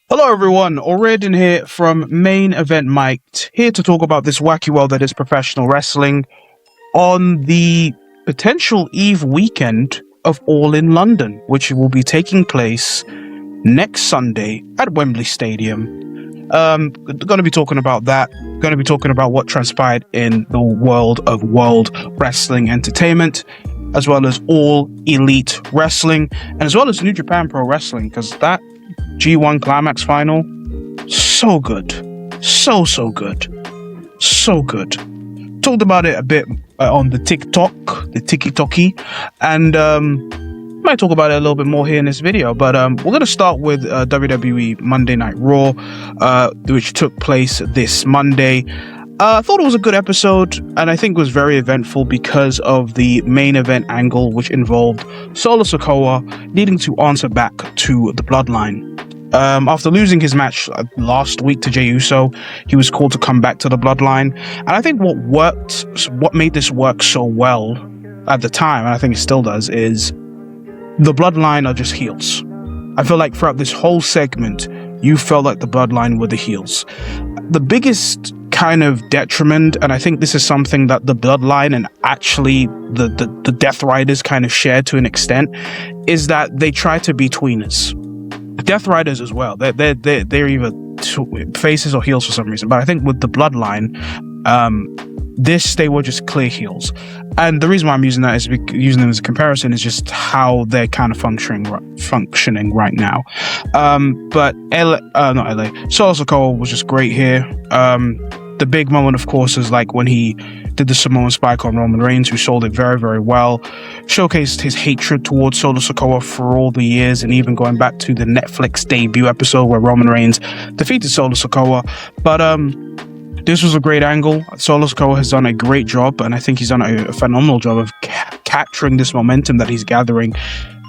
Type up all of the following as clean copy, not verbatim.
Hello everyone, O'Riordan here from Main Event Mike, here to talk about this wacky world that is professional wrestling on the potential eve weekend of All in London, which will be taking place next Sunday at Wembley Stadium. Going to be talking about that, going to be talking about what transpired in the world of World Wrestling Entertainment, as well as All Elite Wrestling, and as well as New Japan Pro Wrestling, because that G1 Climax final, so good. So good. So good. Talked about it a bit on the Tiki-Toki, and might talk about it a little bit more here in this video, but we're going to start with WWE Monday Night Raw, which took place this Monday. I thought it was a good episode, and I think it was very eventful because of the main event angle, which involved Solo Sikoa needing to answer back to the Bloodline. After losing his match last week to Jey Uso, he was called to come back to the Bloodline. And I think what made this work so well at the time, and I think it still does, is the Bloodline are just heels. I feel like throughout this whole segment, you felt like the Bloodline were the heels. The biggest kind of detriment, and I think this is something that the Bloodline and actually the Death Riders kind of shared to an extent, is that they try to be tweeners. Death Riders as well. They're either faces or heels for some reason. But I think with the Bloodline, they were just clear heels. And the reason why I'm using that is using them as a comparison is just how they're kind of functioning right now. But not LA. Solo Sikoa was just great here. The big moment, of course, is like when he did the Samoan Spike on Roman Reigns, who sold it very, very well. Showcased his hatred towards Solo Sikoa for all the years, and even going back to the Netflix debut episode where Roman Reigns defeated Solo Sikoa. But this was a great angle. Solo Sikoa has done a great job, and I think he's done a phenomenal job of capturing this momentum that he's gathering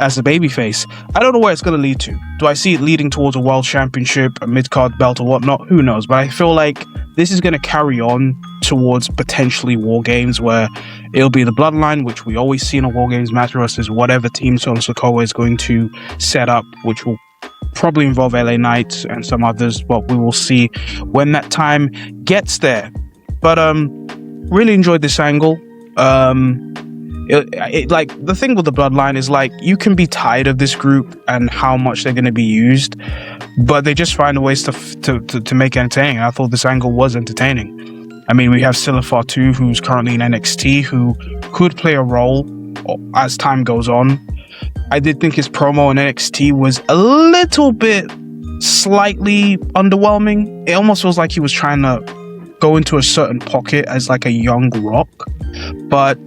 as a babyface. I don't know where it's going to lead to. Do I see it leading towards a world championship, a mid-card belt or whatnot? Who knows? But I feel like this is going to carry on towards potentially War Games, where it'll be the Bloodline, which we always see in a War Games match, versus whatever team Solo Sikoa is going to set up, which will probably involve LA Knight and some others, but we will see when that time gets there. But really enjoyed this angle. Like the thing with the Bloodline is like you can be tired of this group and how much they're going to be used, but they just find ways to make it entertaining. I thought this angle was entertaining. I mean, we have Silla Fatu, who's currently in NXT, who could play a role as time goes on. I did think his promo in NXT was a little bit slightly underwhelming. It almost feels like he was trying to go into a certain pocket as like a young Rock, but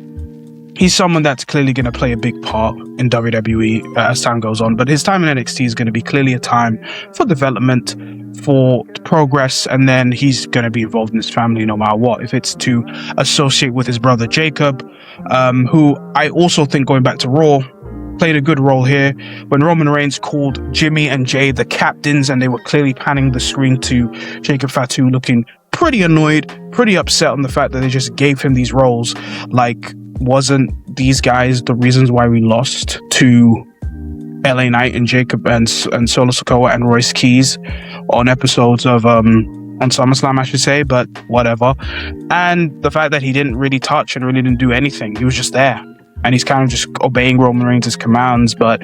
he's someone that's clearly going to play a big part in WWE as time goes on. But his time in NXT is going to be clearly a time for development, for progress, and then he's going to be involved in his family no matter what. If it's to associate with his brother Jacob, who I also think, going back to Raw, played a good role here when Roman Reigns called Jimmy and Jay the captains, and they were clearly panning the screen to Jacob Fatu looking pretty annoyed, pretty upset on the fact that they just gave him these roles. Like, wasn't these guys the reasons why we lost to LA Knight and Jacob and Solo Sikoa and Royce Keys on episodes of on SummerSlam, I should say, but whatever. And the fact that he didn't really touch and really didn't do anything, he was just there, and he's kind of just obeying Roman Reigns' commands. But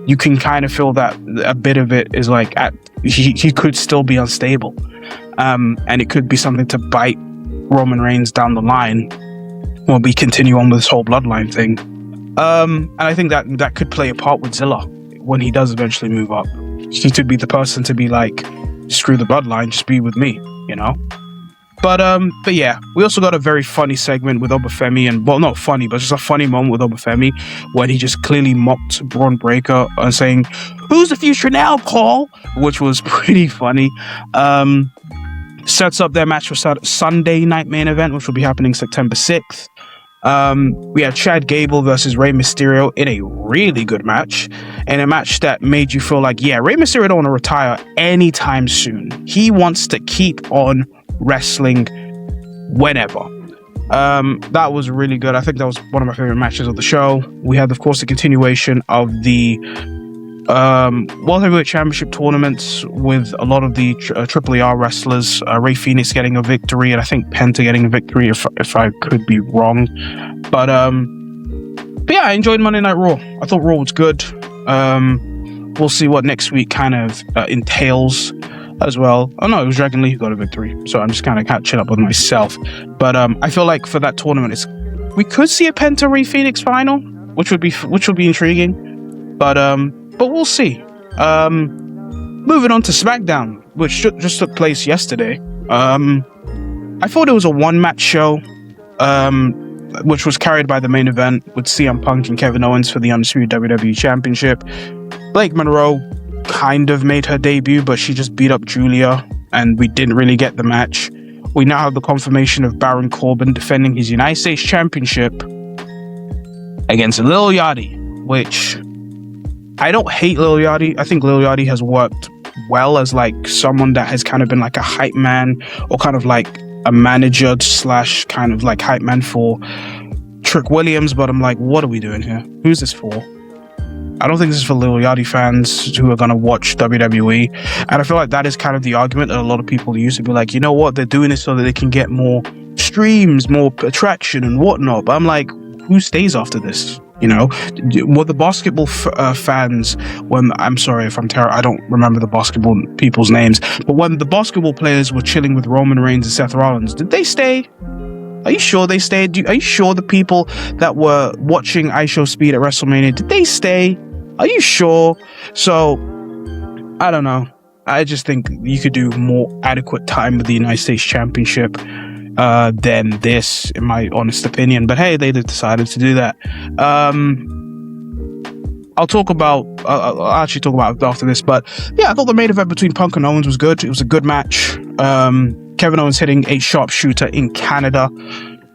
you can kind of feel that a bit of it is like he could still be unstable, and it could be something to bite Roman Reigns down the line when we continue on with this whole Bloodline thing. And I think that could play a part with Zilla when he does eventually move up. He could be the person to be like, screw the Bloodline, just be with me, you know? But yeah, we also got a very funny segment with Obafemi, and well, not funny, but just a funny moment with Obafemi when he just clearly mocked Braun Breaker and saying, "Who's the future now, Paul?" Which was pretty funny. Sets up their match for Sunday night main event, which will be happening September 6th. We had Chad Gable versus Rey Mysterio in a really good match, and a match that made you feel like, yeah, Rey Mysterio don't want to retire anytime soon. He wants to keep on wrestling whenever. That was really good. I think that was one of my favorite matches of the show. We had, of course, the continuation of the World Heavyweight Championship tournaments with a lot of the Triple ER wrestlers. Ray Phoenix getting a victory, and I think Penta getting a victory, if I could be wrong. But yeah, I enjoyed Monday Night Raw. I thought Raw was good. We'll see what next week kind of entails as well. Oh no, it was Dragon Lee who got a victory, so I'm just kind of catching up with myself. But I feel like for that tournament, we could see a Penta Ray Phoenix final, which would be intriguing. But we'll see. Moving on to SmackDown, which just took place yesterday. I thought it was a one-match show, which was carried by the main event with CM Punk and Kevin Owens for the Undisputed WWE Championship. Blake Monroe kind of made her debut, but she just beat up Julia, and we didn't really get the match. We now have the confirmation of Baron Corbin defending his United States Championship against Lil Yachty, which I don't hate Lil Yachty. I think Lil Yachty has worked well as like someone that has kind of been like a hype man, or kind of like a manager slash kind of like hype man for Trick Williams. But I'm like, what are we doing here? Who's this for? I don't think this is for Lil Yachty fans who are going to watch WWE. And I feel like that is kind of the argument that a lot of people use to be like, you know what? They're doing this so that they can get more streams, more attraction and whatnot. But I'm like, who stays after this? You know, were the basketball fans, when, I'm sorry if I'm terrible, I don't remember the basketball people's names, but when the basketball players were chilling with Roman Reigns and Seth Rollins, did they stay? Are you sure they stayed? Are you sure the people that were watching IShowSpeed at WrestleMania, did they stay? Are you sure? So, I don't know. I just think you could do more adequate time with the United States Championship than this, in my honest opinion. But hey, they decided to do that. I'll actually talk about it after this. But yeah, I thought the main event between Punk and Owens was good. It was a good match. Kevin Owens hitting a sharpshooter in Canada.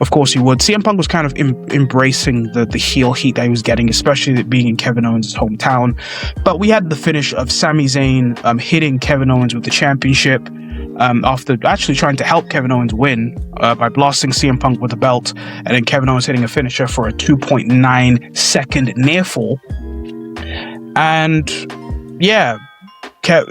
Of course he would. CM Punk was kind of embracing the heel heat that he was getting, especially it being in Kevin Owens' hometown. But we had the finish of Sami Zayn hitting Kevin Owens with the championship after actually trying to help Kevin Owens win by blasting CM Punk with the belt, and then Kevin Owens hitting a finisher for a 2.9 second near fall. And yeah,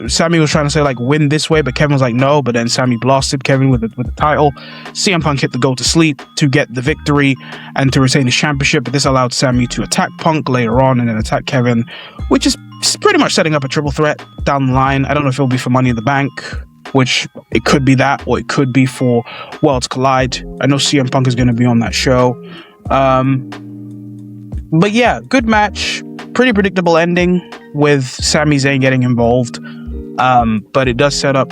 Sammy was trying to say like win this way, but Kevin was like no, but then Sammy blasted Kevin with the title. CM Punk hit the go to sleep to get the victory and to retain his championship, but this allowed Sammy to attack Punk later on and then attack Kevin, which is pretty much setting up a triple threat down the line. I don't know if it'll be for Money in the Bank, which it could be that, or it could be for Worlds Collide. I know CM Punk is going to be on that show. But yeah, good match. Pretty predictable ending with Sami Zayn getting involved. But it does set up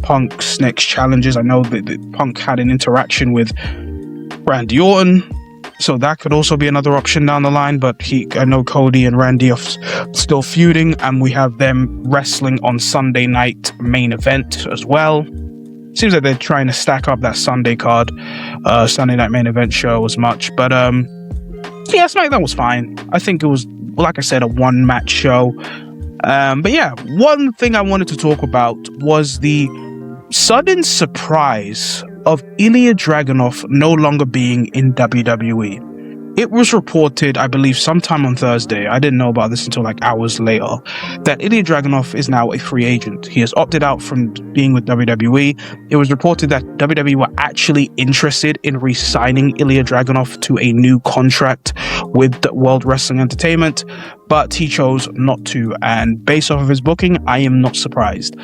Punk's next challenges. I know that Punk had an interaction with Randy Orton, so that could also be another option down the line. But I know Cody and Randy are still feuding, and we have them wrestling on Sunday night main event as well. Seems like they're trying to stack up that Sunday card, Sunday night main event show as much. But yeah, SmackDown was fine. I think it was, like I said, a one-match show. But yeah, one thing I wanted to talk about was the sudden surprise of Ilja Dragunov no longer being in WWE. It was reported, I believe, sometime on Thursday, I didn't know about this until like hours later, that Ilja Dragunov is now a free agent. He has opted out from being with WWE. It was reported that WWE were actually interested in re-signing Ilja Dragunov to a new contract with World Wrestling Entertainment, but he chose not to. And based off of his booking, I am not surprised.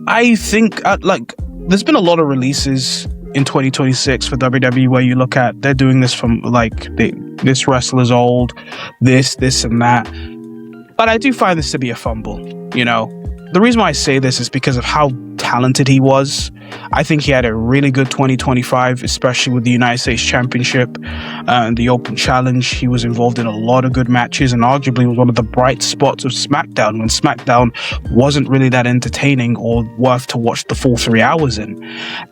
I think there's been a lot of releases in 2026 for WWE where you look at, they're doing this from like this wrestler's old, this and that. But I do find this to be a fumble, you know. The reason why I say this is because of how talented he was. I think he had a really good 2025, especially with the United States Championship and the Open Challenge. He was involved in a lot of good matches and arguably was one of the bright spots of SmackDown when SmackDown wasn't really that entertaining or worth to watch the full 3 hours in.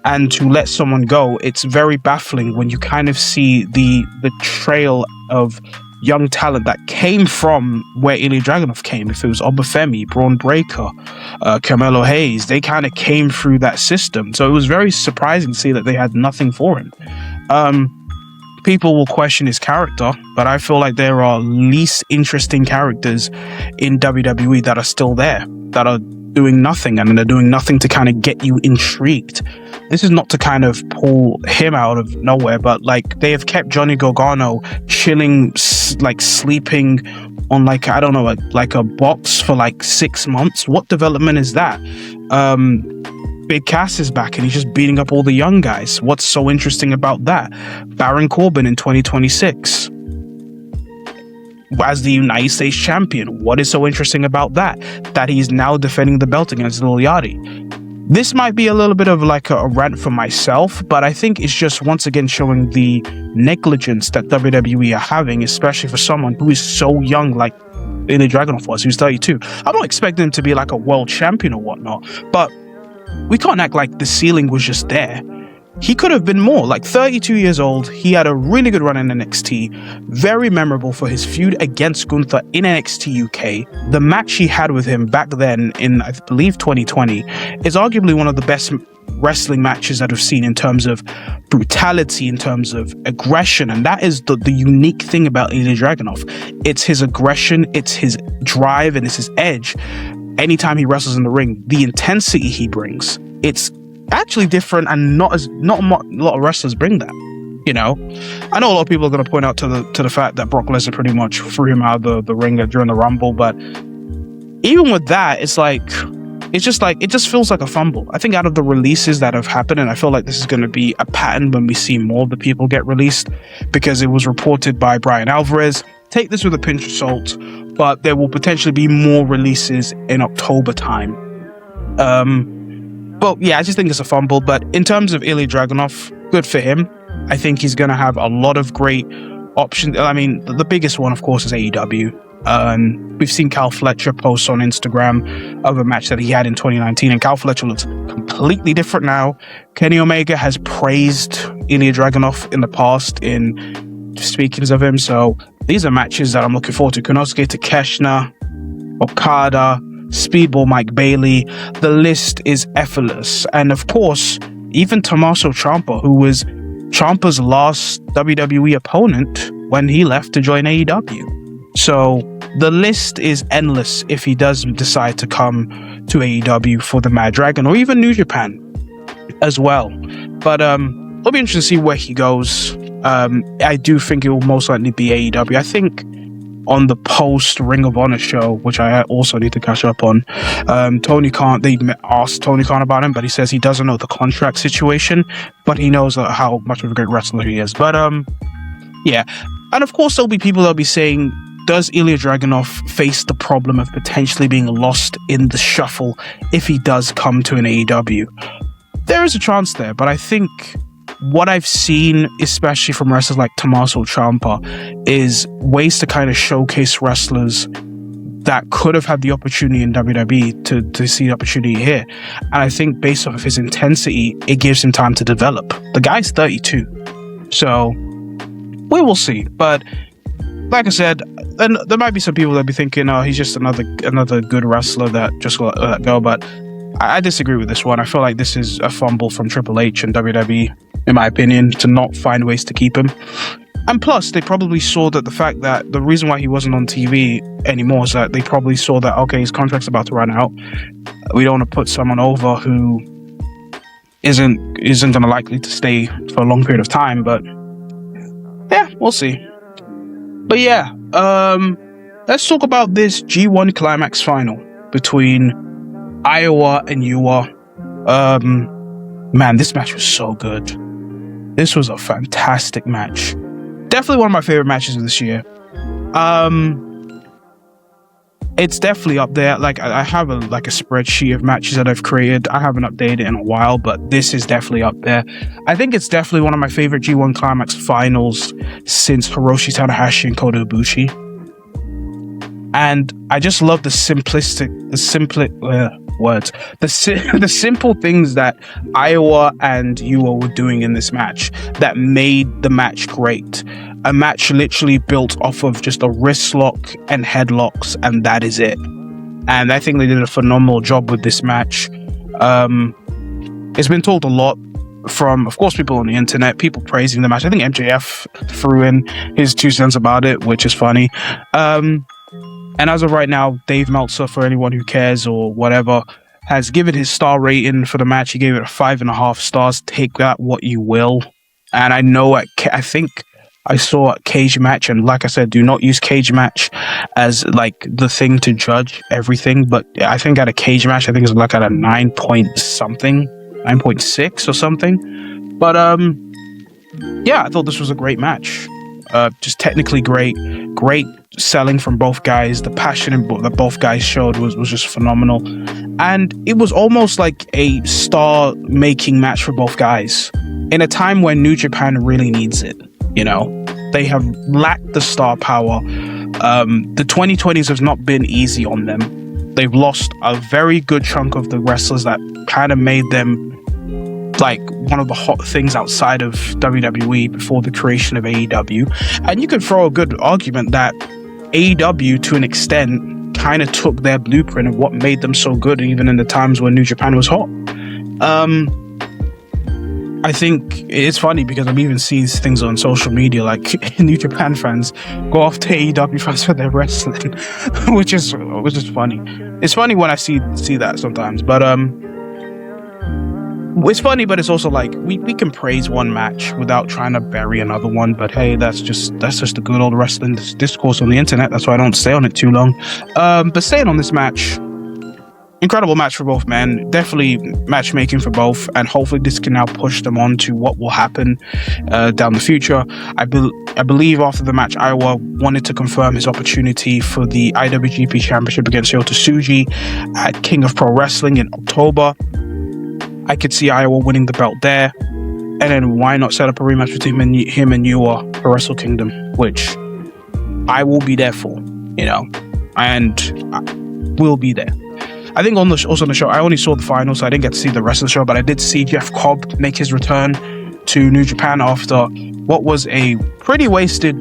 And to let someone go, it's very baffling when you kind of see the trail of young talent that came from where Ilja Dragunov came. If it was Obafemi, Braun Breaker, Carmelo Hayes, they kind of came through that system. So it was very surprising to see that they had nothing for him. people will question his character, but I feel like there are least interesting characters in WWE that are still there, that are doing nothing, and they're doing nothing to kind of get you intrigued. This is not to kind of pull him out of nowhere, but like they have kept Johnny Gargano chilling, like sleeping on like, I don't know, like a box for like 6 months. What development is that? Big Cass is back and he's just beating up all the young guys. What's so interesting about that? Baron Corbin in 2026 as the United States champion. What is so interesting about that? That he's now defending the belt against Lil Yachty. This might be a little bit of like a rant for myself, but I think it's just once again showing the negligence that WWE are having, especially for someone who is so young, like Ilja Dragunov was, who's 32. I'm not expecting him to be like a world champion or whatnot, but we can't act like the ceiling was just there. He could have been more. Like 32 years old, he had a really good run in NXT, very memorable for his feud against Gunther in NXT UK. The match he had with him back then in, I believe, 2020 is arguably one of the best wrestling matches that I've seen in terms of brutality, in terms of aggression, and that is the unique thing about Ilja Dragunov. It's his aggression, it's his drive, and it's his edge. Anytime he wrestles in the ring, the intensity he brings, it's actually different, and not a lot of wrestlers bring that. You know, I know a lot of people are going to point out to the fact that Brock Lesnar pretty much threw him out of the ring during the Rumble, but even with that, it's like it just feels like a fumble. I think out of the releases that have happened, and I feel like this is going to be a pattern when we see more of the people get released, because it was reported by Brian Alvarez. Take this with a pinch of salt, but there will potentially be more releases in October time. But yeah, I just think it's a fumble. But in terms of Ilja Dragunov, good for him. I think he's going to have a lot of great options. I mean, the biggest one, of course, is AEW. We've seen Cal Fletcher post on Instagram of a match that he had in 2019, and Cal Fletcher looks completely different now. Kenny Omega has praised Ilja Dragunov in the past in speakings of him, so these are matches that I'm looking forward to. Konosuke Takeshita, Okada, Speedball Mike Bailey. The list is effortless. And of course, even Tommaso Ciampa, who was Ciampa's last WWE opponent when he left to join AEW. So the list is endless if he does decide to come to AEW for the Mad Dragon, or even New Japan as well. But it'll be interesting to see where he goes. I do think it will most likely be AEW. I think on the post Ring of Honor show, which I also need to catch up on, Tony Khan, they asked Tony Khan about him, but he says he doesn't know the contract situation, but he knows how much of a great wrestler he is. But yeah, and of course there'll be people that'll be saying, does Ilja Dragunov face the problem of potentially being lost in the shuffle if he does come to an AEW? There is a chance there, but I think what I've seen, especially from wrestlers like Tommaso Ciampa, is ways to kind of showcase wrestlers that could have had the opportunity in WWE to see the opportunity here. And I think based off of his intensity, it gives him time to develop. The guy's 32. So we will see. But like I said, and there might be some people that be thinking, oh, he's just another good wrestler that just let go. But I disagree with this one. I feel like this is a fumble from Triple H and WWE, in my opinion, to not find ways to keep him. And plus, they probably saw that the fact that the reason why he wasn't on TV anymore is that they probably saw that, okay, his contract's about to run out. We don't want to put someone over who isn't going to likely to stay for a long period of time. But yeah, we'll see. But yeah, let's talk about this G1 Climax final between Iowa and Yuya. Man, this match was so good. This was a fantastic match. Definitely one of my favorite matches of this year. It's definitely up there. Like, I have a spreadsheet of matches that I've created. I haven't updated it in a while, but this is definitely up there. I think it's definitely one of my favorite G1 Climax finals since Hiroshi Tanahashi and Kota Ibushi. And I just love the simple things that Iowa and Yuya were doing in this match that made the match great. A match literally built off of just a wrist lock and headlocks, and that is it. And I think they did a phenomenal job with this match. It's been talked a lot from, of course, people on the internet, people praising the match. I think MJF threw in his 2 cents about it, which is funny. And as of right now, Dave Meltzer, for anyone who cares or whatever, has given his star rating for the match. He gave it a 5.5 stars. Take that what you will. And I know I think I saw a cage match, and like I said, do not use cage match as like the thing to judge everything. But I think at a cage match, I think it's like at a 9 point something, 9.6 or something. But yeah, I thought this was a great match. Just technically great selling from both guys. The passion that both guys showed was just phenomenal, and it was almost like a star making match for both guys in a time when New Japan really needs it. You know, they have lacked the star power. The 2020s has not been easy on them. They've lost a very good chunk of the wrestlers that kind of made them like one of the hot things outside of WWE before the creation of AEW. And you could throw a good argument that AEW, to an extent, kind of took their blueprint of what made them so good, even in the times when New Japan was hot. I think it's funny because I'm even seeing things on social media, like New Japan fans go after AEW fans for their wrestling, which is funny. It's funny when I see that sometimes, but it's funny, but it's also like we can praise one match without trying to bury another one. But hey, that's just the good old wrestling discourse on the internet. That's why I don't stay on it too long. But staying on this match. Incredible match for both men. Definitely matchmaking for both, and hopefully this can now push them on to what will happen down the future. I believe after the match, Iowa wanted to confirm his opportunity for the IWGP Championship against Yota Tsuji at King of Pro Wrestling in October. I could see Iowa winning the belt there, and then why not set up a rematch between him and Yuya for Wrestle Kingdom, which I will be there for, you know, and I will be there. I think also on the show, I only saw the final, so I didn't get to see the rest of the show, but I did see Jeff Cobb make his return to New Japan after what was a pretty wasted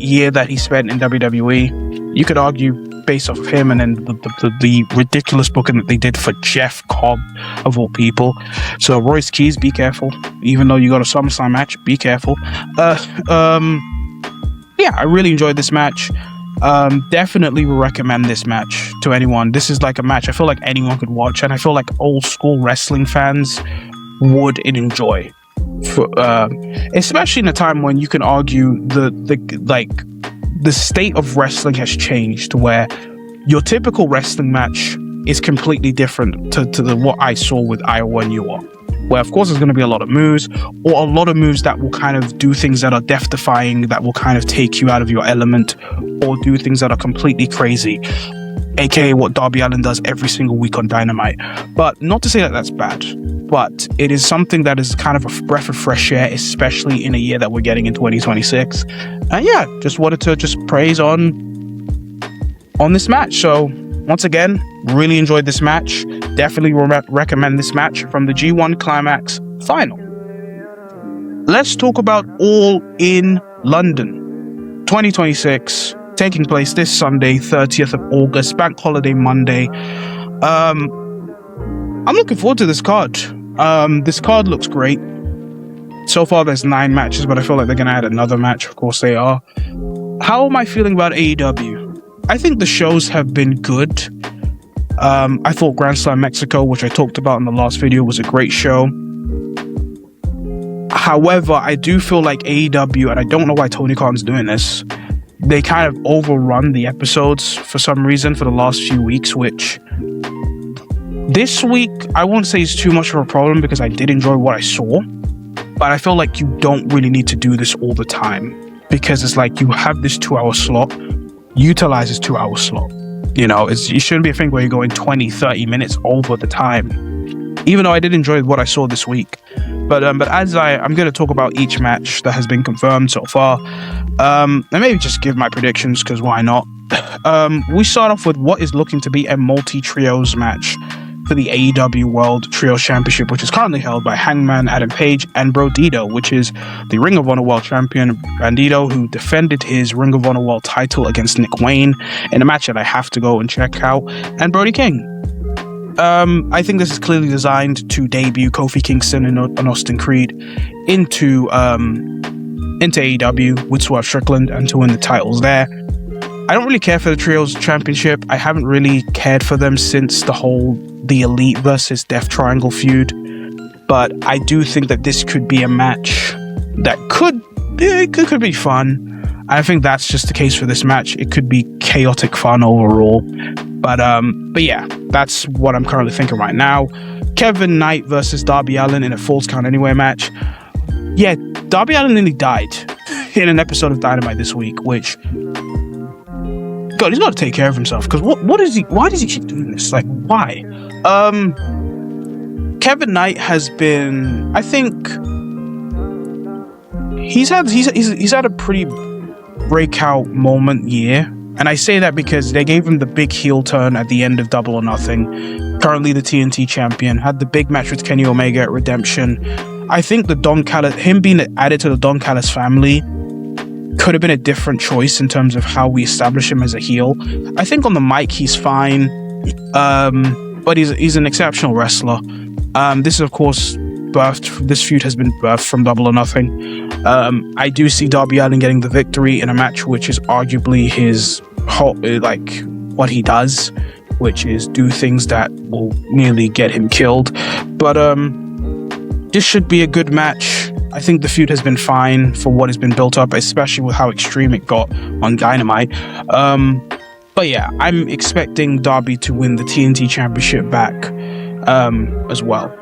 year that he spent in WWE. You could argue based off of him and then the ridiculous booking that they did for Jeff Cobb, of all people. So Royce Keys, be careful. Even though you got a SummerSlam match, be careful. Yeah, I really enjoyed this match. Definitely will recommend this match to anyone. This is like a match I feel like anyone could watch, and I feel like old school wrestling fans would enjoy. Especially in a time when you can argue the state of wrestling has changed, where your typical wrestling match is completely different to what I saw with Iowa and Yuya. Where of course there's going to be a lot of moves, or a lot of moves that will kind of do things that are death-defying, that will kind of take you out of your element, or do things that are completely crazy, aka what Darby Allin does every single week on Dynamite. But not to say that that's bad, but it is something that is kind of a breath of fresh air, especially in a year that we're getting in 2026. And yeah, just wanted to just praise on this match. So once again, really enjoyed this match. Definitely recommend this match from the G1 Climax final. Let's talk about All In London 2026, taking place this Sunday, 30th of August, Bank Holiday Monday. I'm looking forward to this card. This card looks great. So far, there's 9 matches, but I feel like they're going to add another match. Of course, they are. How am I feeling about AEW? I think the shows have been good. I thought Grand Slam Mexico, which I talked about in the last video, was a great show. However, I do feel like AEW, and I don't know why Tony Khan's doing this, they kind of overrun the episodes for some reason for the last few weeks, which this week, I won't say is too much of a problem because I did enjoy what I saw, but I feel like you don't really need to do this all the time, because it's like you have this 2-hour slot, utilize this 2-hour slot. You know, it shouldn't be a thing where you're going 20, 30 minutes over the time. Even though I did enjoy what I saw this week. But as I'm going to talk about each match that has been confirmed so far. And maybe just give my predictions, because why not? We start off with what is looking to be a multi-trios match for the AEW World Trios Championship, which is currently held by Hangman Adam Page and Bandito, which is the Ring of Honor World Champion Bandito, who defended his Ring of Honor World title against Nick Wayne in a match that I have to go and check out, and Brody King. I think this is clearly designed to debut Kofi Kingston and Austin Creed into AEW with Swerve Strickland and to win the titles there. I don't really care for the Trios Championship. I haven't really cared for them since the Elite versus Death Triangle feud. But I do think that this could be a match that could be fun. I think that's just the case for this match. It could be chaotic fun overall. But yeah, that's what I'm currently thinking right now. Kevin Knight versus Darby Allin in a Falls Count Anywhere match. Yeah, Darby Allin nearly died in an episode of Dynamite this week, which... God, he's got to take care of himself, because what is he... Why does he keep doing this? Like, why? Kevin Knight has been... I think... He's had a pretty breakout moment year. And I say that because they gave him the big heel turn at the end of Double or Nothing. Currently the TNT champion. Had the big match with Kenny Omega at Redemption. I think him being added to the Don Callis family could have been a different choice in terms of how we establish him as a heel. I think on the mic he's fine, but he's an exceptional wrestler. This is, of course, this feud has been birthed from Double or Nothing. I do see Darby Allin getting the victory in a match which is arguably what he does, which is do things that will nearly get him killed. But this should be a good match. I think the feud has been fine for what has been built up, especially with how extreme it got on Dynamite. But yeah, I'm expecting Darby to win the TNT Championship back as well.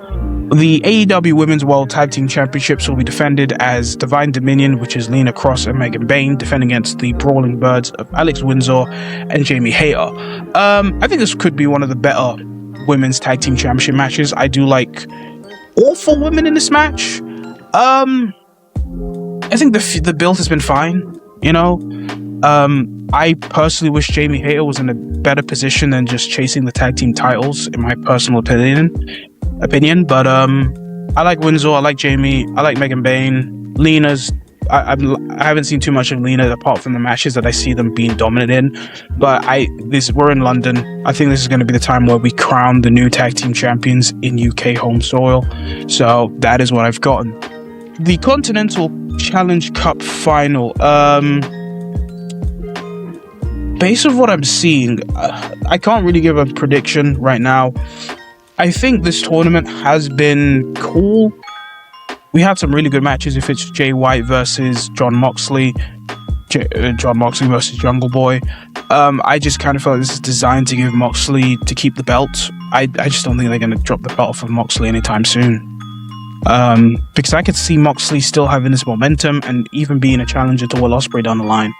The AEW Women's World Tag Team Championships will be defended as Divine Dominion, which is Lena Cross and Megan Bayne, defending against the Brawling Birds of Alex Windsor and Jamie Hayter. I think this could be one of the better Women's Tag Team Championship matches. I do like all 4 women in this match. I think the build has been fine, you know. I personally wish Jamie Hayter was in a better position than just chasing the tag team titles, in my personal opinion. But I like Windsor, I like Jamie, I like Megan Bayne. Lena's I haven't seen too much of Lena apart from the matches that I see them being dominant in. But we're in London. I think this is going to be the time where we crown the new tag team champions in UK home soil. So that is what I've gotten. The Continental Challenge Cup final. Based on what I'm seeing, I can't really give a prediction right now. I think this tournament has been cool. We had some really good matches. If it's Jay White versus John Moxley, John Moxley versus Jungle Boy, I just kind of felt like this is designed to give Moxley to keep the belt. I just don't think they're going to drop the belt off of Moxley anytime soon. Because I could see Moxley still having this momentum and even being a challenger to Will Ospreay down the line.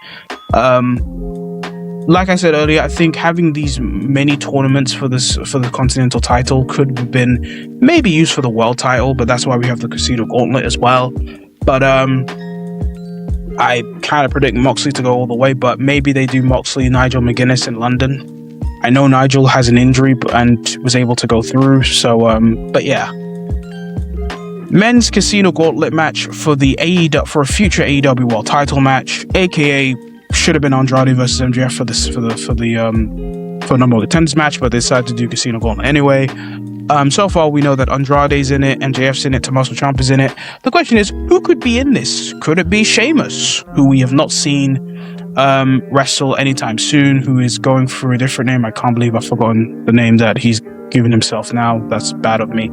Like I said earlier, I think having these many tournaments for the Continental title could have been maybe used for the World title, but that's why we have the Casino Gauntlet as well. But I kind of predict Moxley to go all the way, but maybe they do Moxley, Nigel McGuinness in London. I know Nigel has an injury and was able to go through, so but yeah. Men's Casino Gauntlet match for a future AEW World title match, aka should have been Andrade versus MJF for number one contenders match, but they decided to do Casino Gauntlet anyway. So far we know that Andrade's in it, MJF's in it, Tommaso Ciampa's in it. The question is, who could be in this? Could it be Sheamus, who we have not seen wrestle anytime soon, who is going through a different name? I can't believe I've forgotten the name that he's given himself now. That's bad of me.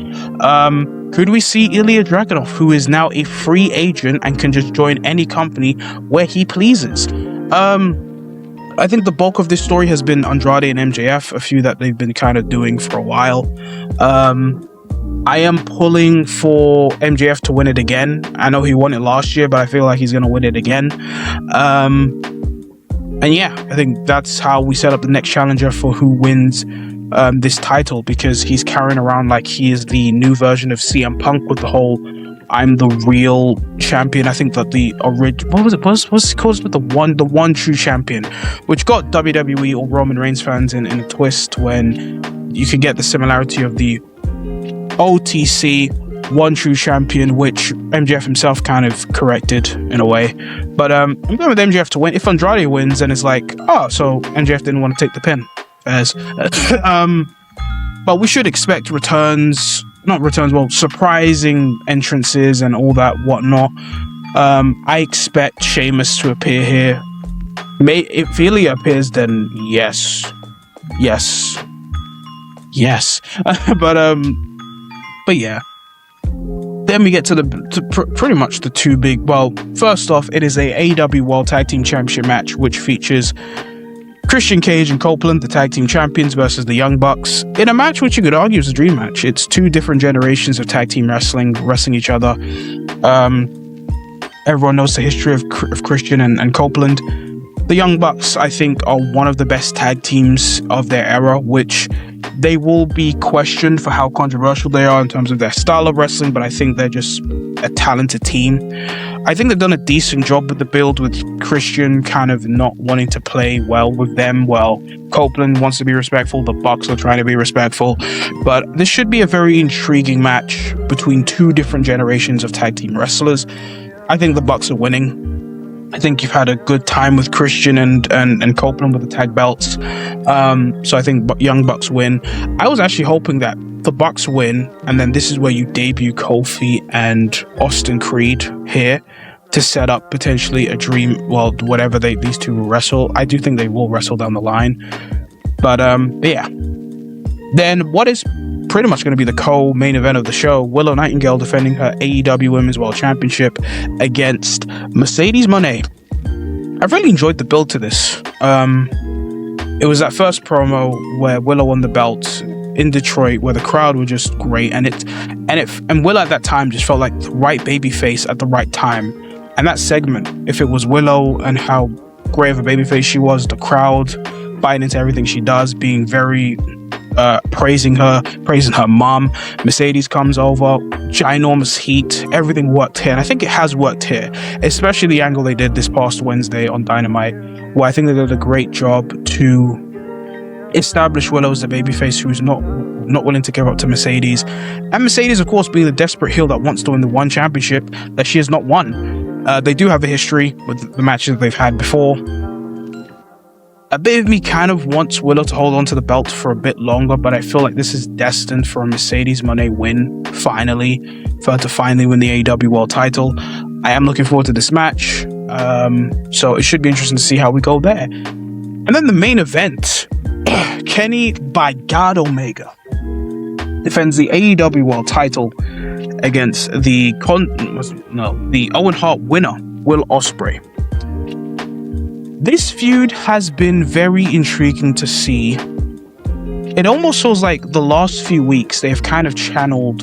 Could we see Ilja Dragunov, who is now a free agent and can just join any company where he pleases? I think the bulk of this story has been Andrade and MJF, a few that they've been kind of doing for a while. I am pulling for MJF to win it again. I know he won it last year, but I feel like he's going to win it again. And yeah, I think that's how we set up the next challenger for who wins this title, because he's carrying around like he is the new version of CM Punk with the whole I'm the real champion. I think that the original, what's it called, with the one true champion, which got WWE or Roman Reigns fans in a twist when you could get the similarity of the OTC one true champion, which MJF himself kind of corrected in a way. But I'm going with MJF to win. If Andrade wins, then it's like, oh, so MJF didn't want to take the pin. but we should expect surprising entrances and all that whatnot. I expect Sheamus to appear here. If Ilya appears, then yes. But yeah. Then we get to pretty much the two big. Well, first off, it is a AEW World Tag Team Championship match, which features Christian Cage and Copeland, the tag team champions, versus the Young Bucks, in a match which you could argue is a dream match. It's two different generations of tag team wrestling each other. Everyone knows the history of Christian and Copeland. The Young Bucks, I think, are one of the best tag teams of their era, which they will be questioned for how controversial they are in terms of their style of wrestling, but I think they're just a talented team. I think they've done a decent job with the build, with Christian kind of not wanting to play well with them. Well, Copeland wants to be respectful, the Bucks are trying to be respectful, but this should be a very intriguing match between two different generations of tag team wrestlers. I think the Bucks are winning. I think you've had a good time with Christian and Copeland with the tag belts. So I think Young Bucks win. I was actually hoping that the Bucks win, and then this is where you debut Kofi and Austin Creed here to set up potentially a dream, well, whatever these two will wrestle. I do think they will wrestle down the line. But yeah. Then what is pretty much going to be the co-main event of the show, Willow Nightingale defending her AEW Women's World Championship against Mercedes Moné. I've really enjoyed the build to this. It was that first promo where Willow won the belt in Detroit, where the crowd were just great, and Willow at that time just felt like the right babyface at the right time. And that segment, if it was Willow and how great of a babyface she was, the crowd buying into everything she does, being very praising her mom. Mercedes comes over, ginormous heat, everything worked here, and I think it has worked here, especially the angle they did this past Wednesday on Dynamite, where I think they did a great job to establish Willow as the babyface who's not willing to give up to Mercedes, and Mercedes, of course, being the desperate heel that wants to win the one championship that she has not won. They do have a history with the matches that they've had before. A bit of me kind of wants Willow to hold on to the belt for a bit longer, but I feel like this is destined for a Mercedes Moné win, finally, for her to finally win the AEW World title. I am looking forward to this match, so it should be interesting to see how we go there. And then the main event, Kenny by God Omega defends the AEW World title against the Owen Hart winner, Will Ospreay. This feud has been very intriguing to see. It almost feels like the last few weeks they've kind of channeled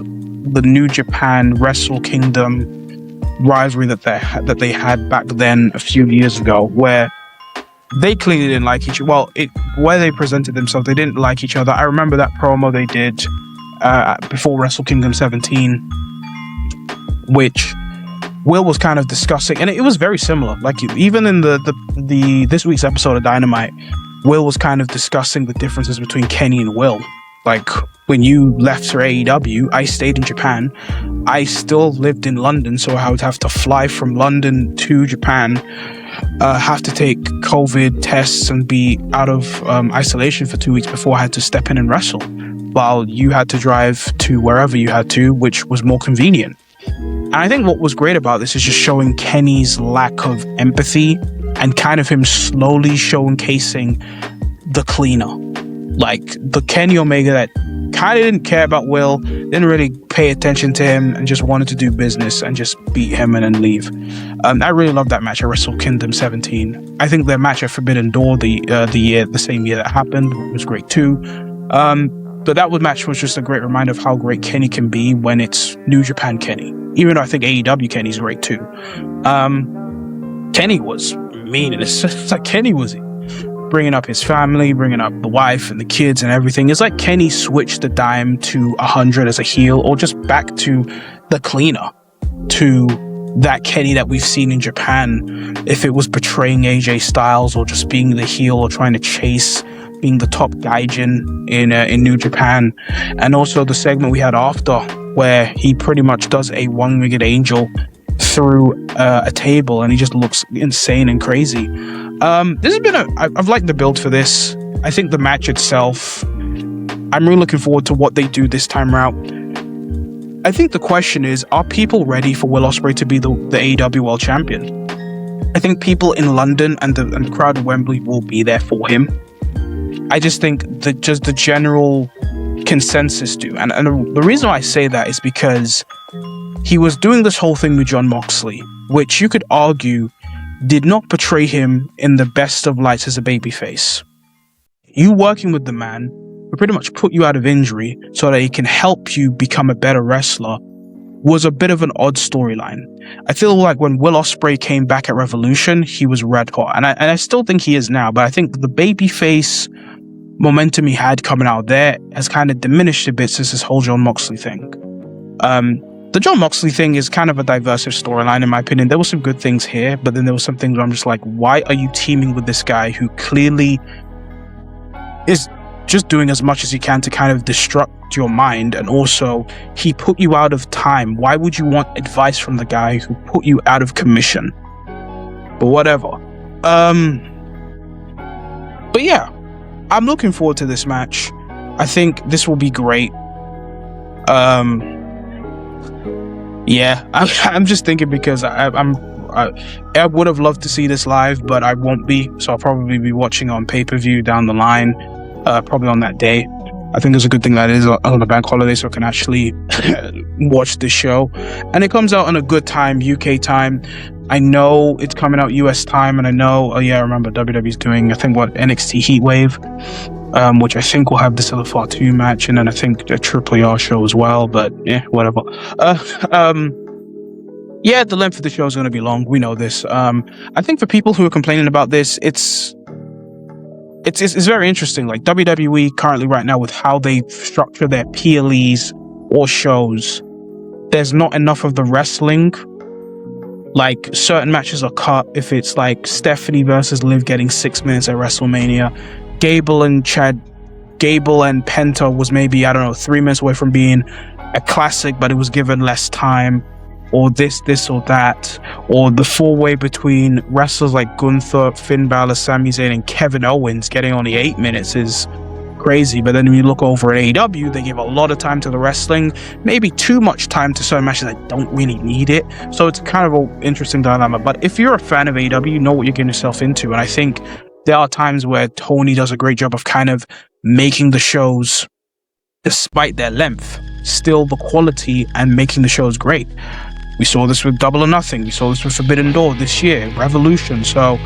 the New Japan Wrestle Kingdom rivalry that they had back then a few years ago, where they clearly didn't like each other. Well, where they presented themselves, they didn't like each other. I remember that promo they did before Wrestle Kingdom 17, which Will was kind of discussing, and it was very similar. Like, even in the this week's episode of Dynamite, Will was kind of discussing the differences between Kenny and Will. Like, when you left for AEW, I stayed in Japan. I still lived in London, so I would have to fly from London to Japan, have to take COVID tests and be out of isolation for 2 weeks before I had to step in and wrestle, while you had to drive to wherever you had to, which was more convenient. And I think what was great about this is just showing Kenny's lack of empathy and kind of him slowly showcasing the cleaner. Like, the Kenny Omega that kind of didn't care about Will, didn't really pay attention to him, and just wanted to do business and just beat him and then leave. I really loved that match at Wrestle Kingdom 17. I think their match at Forbidden Door the same year that happened was great too. But that match was just a great reminder of how great Kenny can be when it's New Japan Kenny. Even though I think AEW Kenny's great too. Kenny was mean, and it's like Kenny was bringing up his family, bringing up the wife and the kids and everything. It's like Kenny switched the dime to 100 as a heel, or just back to the cleaner, to that Kenny that we've seen in Japan, if it was portraying AJ Styles or just being the heel or trying to chase being the top gaijin in New Japan. And also the segment we had after, where he pretty much does a one-winged angel through a table, and he just looks insane and crazy. This has been I've liked the build for this. I think the match itself I'm really looking forward to what they do this time around. I think the question is, are people ready for Will Ospreay to be the AEW World Champion? I think people in London and the crowd at Wembley will be there for him. I just think that just the general consensus do. And the reason why I say that is because he was doing this whole thing with Jon Moxley, which you could argue did not portray him in the best of lights as a babyface. You working with the man will pretty much put you out of injury so that he can help you become a better wrestler was a bit of an odd storyline. I feel like when Will Ospreay came back at Revolution, he was red hot, and I still think he is now, but I think the babyface momentum he had coming out there has kind of diminished a bit since this whole Jon Moxley thing. The Jon Moxley thing is kind of a diverse storyline in my opinion. There were some good things here, but then there were some things where I'm just like, why are you teaming with this guy who clearly is just doing as much as he can to kind of destruct your mind, and also he put you out of time. Why would you want advice from the guy who put you out of commission? But whatever. But yeah, I'm looking forward to this match. I think this will be great. Yeah, I'm just thinking because I would have loved to see this live, but I won't be, so I'll probably be watching on pay-per-view down the line. Probably on that day. I think it's a good thing that it is on a bank holiday, so I can actually watch this show. And it comes out on a good time, UK time. I know it's coming out US time, and I know, I remember WWE's doing, I think, NXT Heatwave, which I think will have the Silver Far 2 match, and then I think a Triple R show as well, but yeah, whatever. Yeah, the length of the show is going to be long. We know this. I think for people who are complaining about this, it's very interesting. Like WWE currently right now with how they structure their PLEs or shows, there's not enough of the wrestling. Like certain matches are cut. If it's like Stephanie versus Liv getting 6 minutes at WrestleMania, Gable and Penta was maybe, 3 minutes away from being a classic, but it was given less time. Or this or that, or the four-way between wrestlers like Gunther, Finn Balor, Sami Zayn, and Kevin Owens getting only 8 minutes is crazy. But then when you look over at AEW, they give a lot of time to the wrestling, maybe too much time to certain matches that don't really need it. So it's kind of an interesting dilemma. But if you're a fan of AEW, you know what you're getting yourself into. And I think there are times where Tony does a great job of kind of making the shows, despite their length, still the quality and making the shows great. We saw this with Double or Nothing. We saw this with Forbidden Door this year, Revolution. So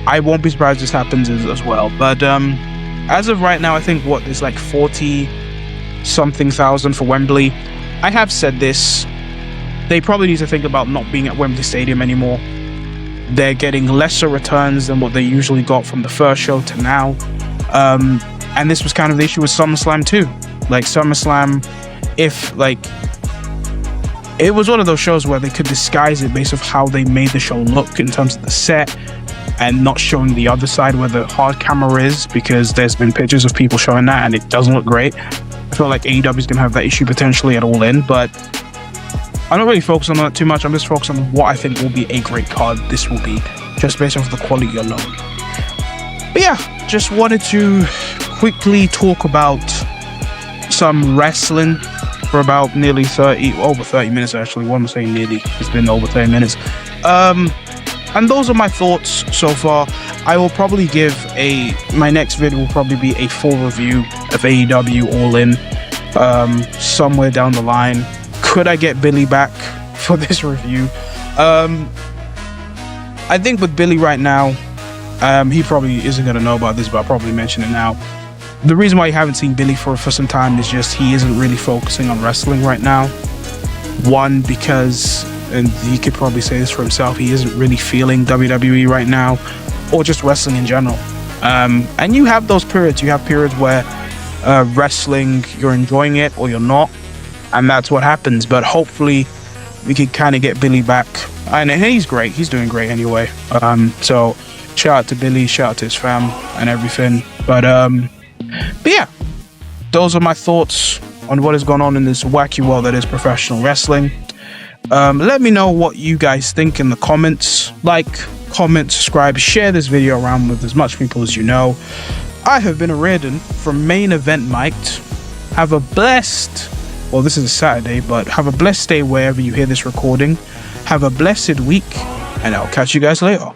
I won't be surprised this happens as well. But as of right now, I think there's like 40-something thousand for Wembley. I have said this. They probably need to think about not being at Wembley Stadium anymore. They're getting lesser returns than what they usually got from the first show to now. And this was kind of the issue with SummerSlam too. Like SummerSlam, it was one of those shows where they could disguise it based off how they made the show look in terms of the set and not showing the other side where the hard camera is, because there's been pictures of people showing that and it doesn't look great. I feel like AEW is going to have that issue potentially at All In, but I'm not really focused on that too much. I'm just focused on what I think will be a great card this will be, just based off the quality alone. But yeah, just wanted to quickly talk about some wrestling for about nearly over 30 minutes actually. What am I saying nearly? It's been over 30 minutes. And those are my thoughts so far. I will probably my next video will probably be a full review of AEW All In somewhere down the line. Could I get Billy back for this review? I think with Billy right now, he probably isn't going to know about this, but I'll probably mention it now. The reason why you haven't seen Billy for some time is just he isn't really focusing on wrestling right now. One, because, and he could probably say this for himself, he isn't really feeling WWE right now, or just wrestling in general. And you have those periods. You have periods where wrestling, you're enjoying it or you're not, and that's what happens. But hopefully we can kind of get Billy back. And he's great. He's doing great anyway. So shout out to Billy, shout out to his fam and everything. But yeah, those are my thoughts on what has gone on in this wacky world that is professional wrestling. Let me know what you guys think in the comments. Like, comment, subscribe, share this video around with as much people as you know. I have been Reardon from Main Event Mic'd. Have a blessed, well, this is a Saturday, but have a blessed day wherever you hear this recording. Have a blessed week, and I'll catch you guys later.